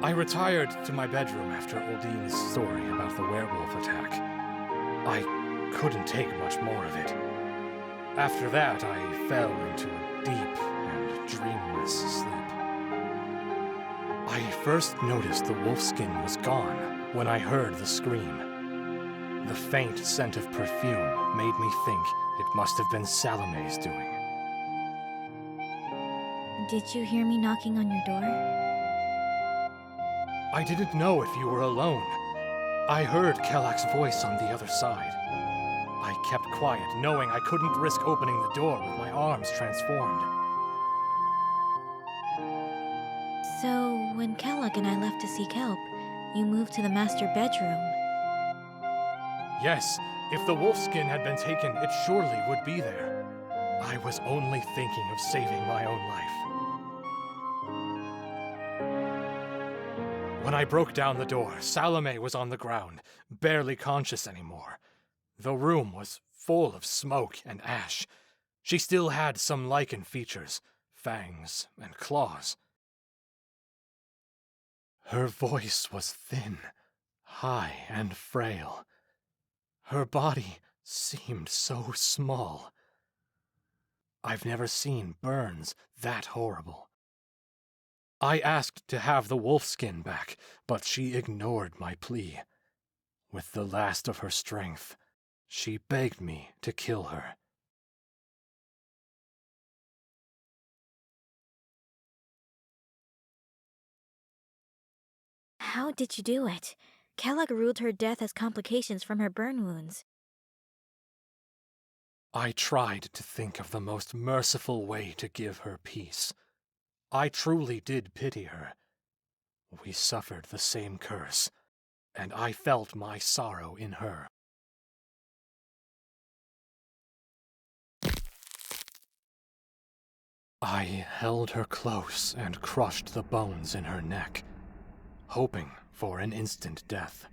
I retired to my bedroom after Oldine's story about the werewolf attack. I couldn't take much more of it. After that, I fell into a deep and dreamless sleep. I first noticed the wolfskin was gone when I heard the scream. The faint scent of perfume made me think it must have been Salome's doing. Did you hear me knocking on your door? I didn't know if you were alone. I heard Kelak's voice on the other side. I kept quiet, knowing I couldn't risk opening the door with my arms transformed. So, when Kelak and I left to seek help, you moved to the master bedroom. Yes, if the wolfskin had been taken, it surely would be there. I was only thinking of saving my own life. When I broke down the door, Salome was on the ground, barely conscious anymore. The room was full of smoke and ash. She still had some lichen features, fangs and claws. Her voice was thin, high and frail. Her body seemed so small. I've never seen burns that horrible. I asked to have the wolfskin back, but she ignored my plea. With the last of her strength, she begged me to kill her. How did you do it? Kelak ruled her death as complications from her burn wounds. I tried to think of the most merciful way to give her peace. I truly did pity her. We suffered the same curse, and I felt my sorrow in her. I held her close and crushed the bones in her neck, hoping for an instant death.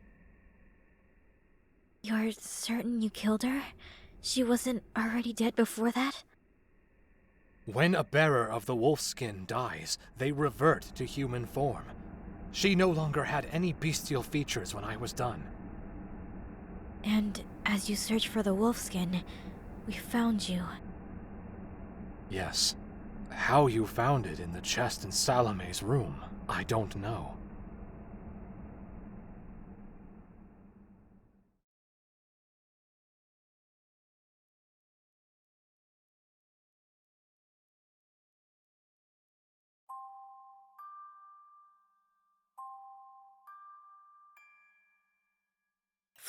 You're certain you killed her? She wasn't already dead before that? When a bearer of the wolfskin dies, they revert to human form. She no longer had any bestial features when I was done. And as you searched for the wolfskin, we found you. Yes. How you found it in the chest in Salome's room, I don't know.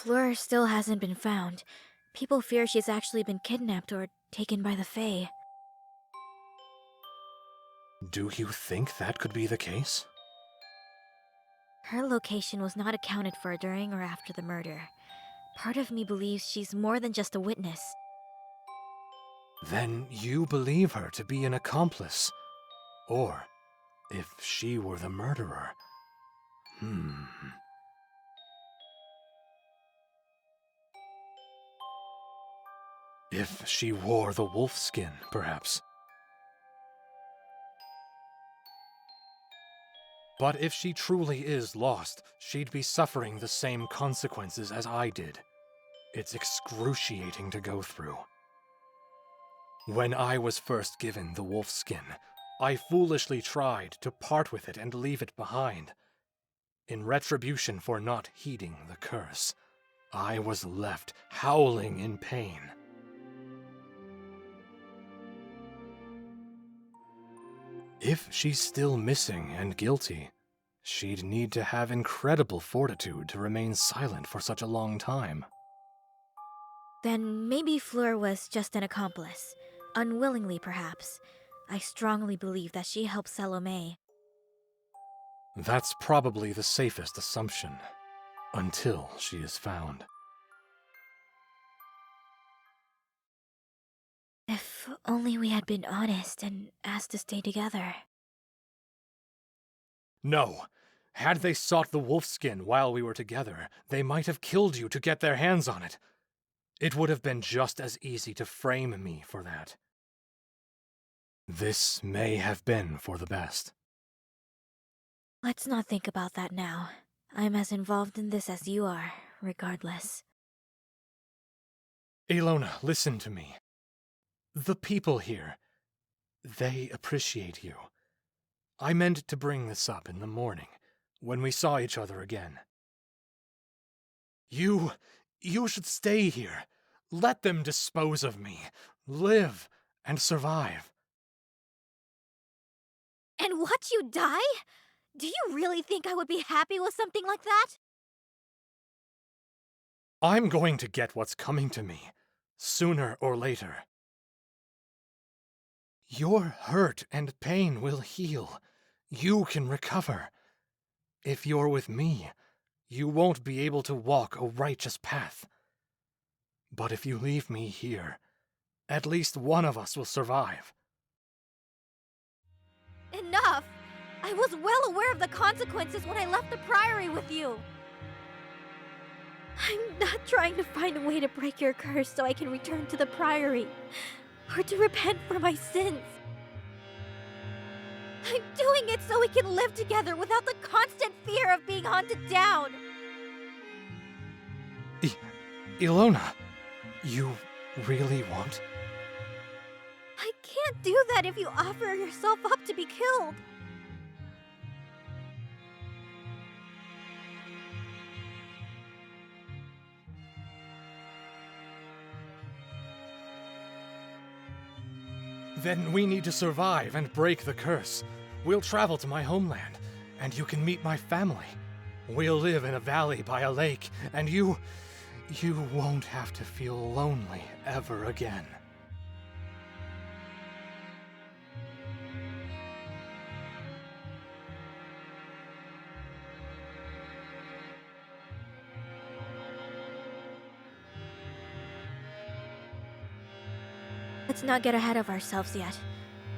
Fleur still hasn't been found. People fear she's actually been kidnapped or taken by the Fae. Do you think that could be the case? Her location was not accounted for during or after the murder. Part of me believes she's more than just a witness. Then you believe her to be an accomplice. Or, if she were the murderer. If she wore the wolfskin, perhaps. But if she truly is lost, she'd be suffering the same consequences as I did. It's excruciating to go through. When I was first given the wolfskin, I foolishly tried to part with it and leave it behind. In retribution for not heeding the curse, I was left howling in pain. If she's still missing and guilty, she'd need to have incredible fortitude to remain silent for such a long time. Then maybe Fleur was just an accomplice. Unwillingly, perhaps. I strongly believe that she helped Salome. That's probably the safest assumption, until she is found. If only we had been honest and asked to stay together. No. Had they sought the wolfskin while we were together, they might have killed you to get their hands on it. It would have been just as easy to frame me for that. This may have been for the best. Let's not think about that now. I'm as involved in this as you are, regardless. Ilona, listen to me. The people here, they appreciate you. I meant to bring this up in the morning, when we saw each other again. You should stay here. Let them dispose of me. Live and survive. And watch you die? Do you really think I would be happy with something like that? I'm going to get what's coming to me, sooner or later. Your hurt and pain will heal. You can recover. If you're with me, you won't be able to walk a righteous path. But if you leave me here, at least one of us will survive. Enough! I was well aware of the consequences when I left the Priory with you. I'm not trying to find a way to break your curse so I can return to the Priory, or to repent for my sins. I'm doing it so we can live together without the constant fear of being hunted down. Ilona, you really want? I can't do that if you offer yourself up to be killed. Then we need to survive and break the curse. We'll travel to my homeland, and you can meet my family. We'll live in a valley by a lake, and you won't have to feel lonely ever again. Let's not get ahead of ourselves yet.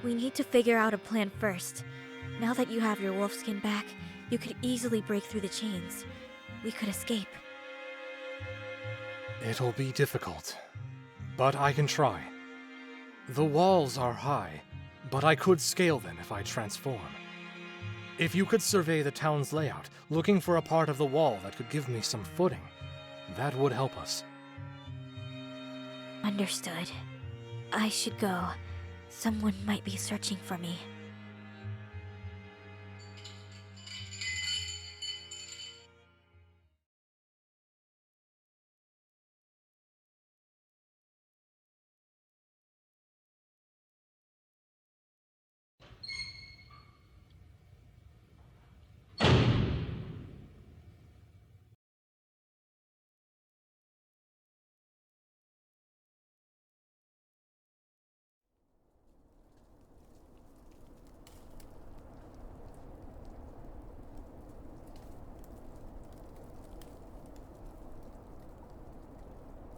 We need to figure out a plan first. Now that you have your wolfskin back, you could easily break through the chains. We could escape. It'll be difficult, but I can try. The walls are high, but I could scale them if I transform. If you could survey the town's layout, looking for a part of the wall that could give me some footing, that would help us. Understood. I should go. Someone might be searching for me.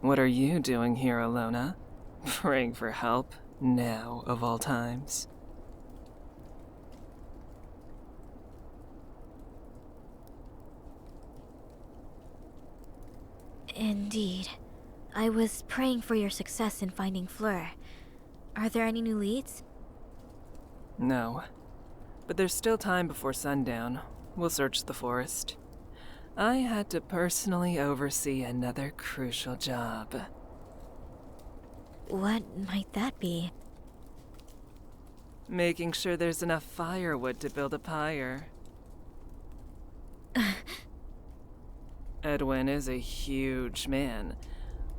What are you doing here, Ilona? Praying for help, now of all times. Indeed. I was praying for your success in finding Fleur. Are there any new leads? No. But there's still time before sundown. We'll search the forest. I had to personally oversee another crucial job. What might that be? Making sure there's enough firewood to build a pyre. Edwin is a huge man.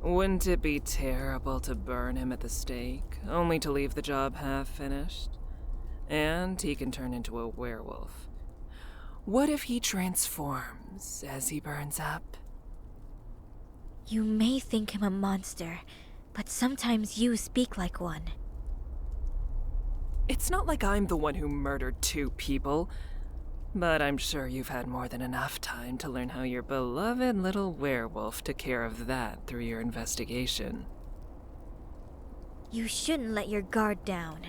Wouldn't it be terrible to burn him at the stake, only to leave the job half-finished? And he can turn into a werewolf. What if he transforms as he burns up? You may think him a monster, but sometimes you speak like one. It's not like I'm the one who murdered 2 people. But I'm sure you've had more than enough time to learn how your beloved little werewolf took care of that through your investigation. You shouldn't let your guard down.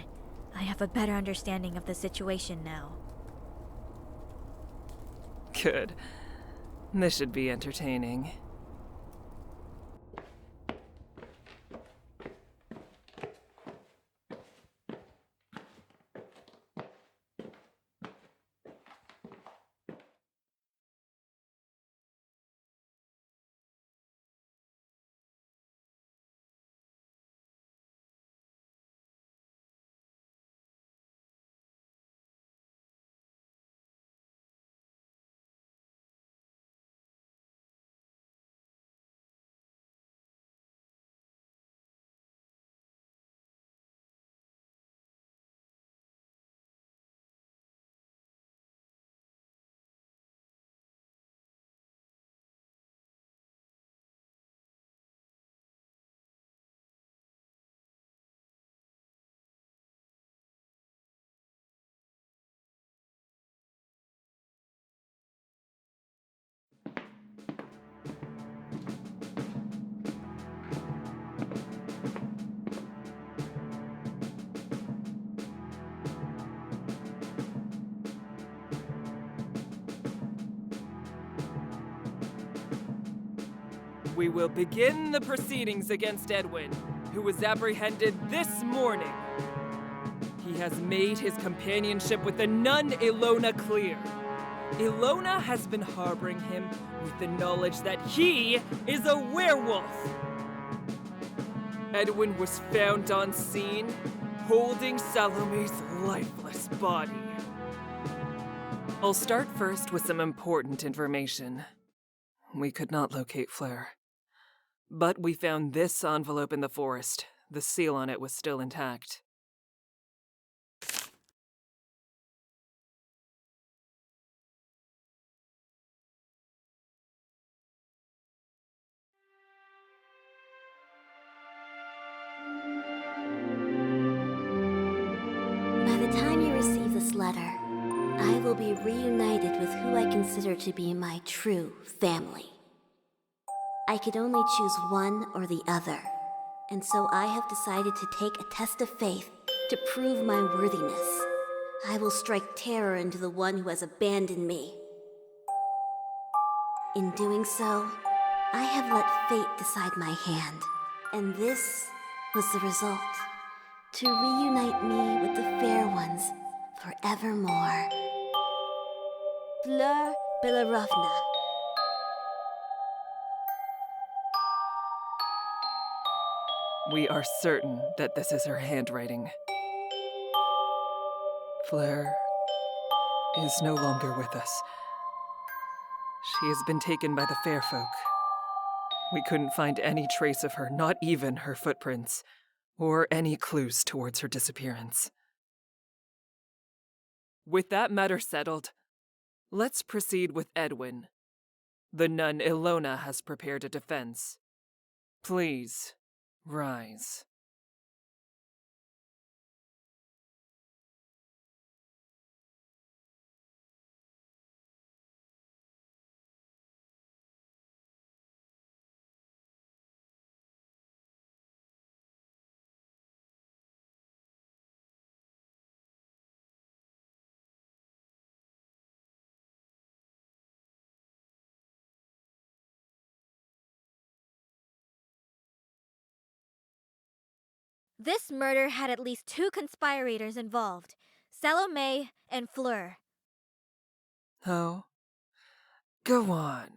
I have a better understanding of the situation now. Good. This should be entertaining. We will begin the proceedings against Edwin, who was apprehended this morning. He has made his companionship with the nun Ilona clear. Ilona has been harboring him with the knowledge that he is a werewolf. Edwin was found on scene, holding Salome's lifeless body. I'll start first with some important information. We could not locate Fleur. But we found this envelope in the forest. The seal on it was still intact. By the time you receive this letter, I will be reunited with who I consider to be my true family. I could only choose one or the other, and so I have decided to take a test of faith to prove my worthiness. I will strike terror into the one who has abandoned me. In doing so, I have let fate decide my hand, and this was the result. To reunite me with the fair ones forevermore. Fleur Belorovna. We are certain that this is her handwriting. Fleur is no longer with us. She has been taken by the fair folk. We couldn't find any trace of her, not even her footprints, or any clues towards her disappearance. With that matter settled, let's proceed with Edwin. The nun Ilona has prepared a defense. Please, rise. This murder had at least 2 conspirators involved, Salome and Fleur. Oh, go on.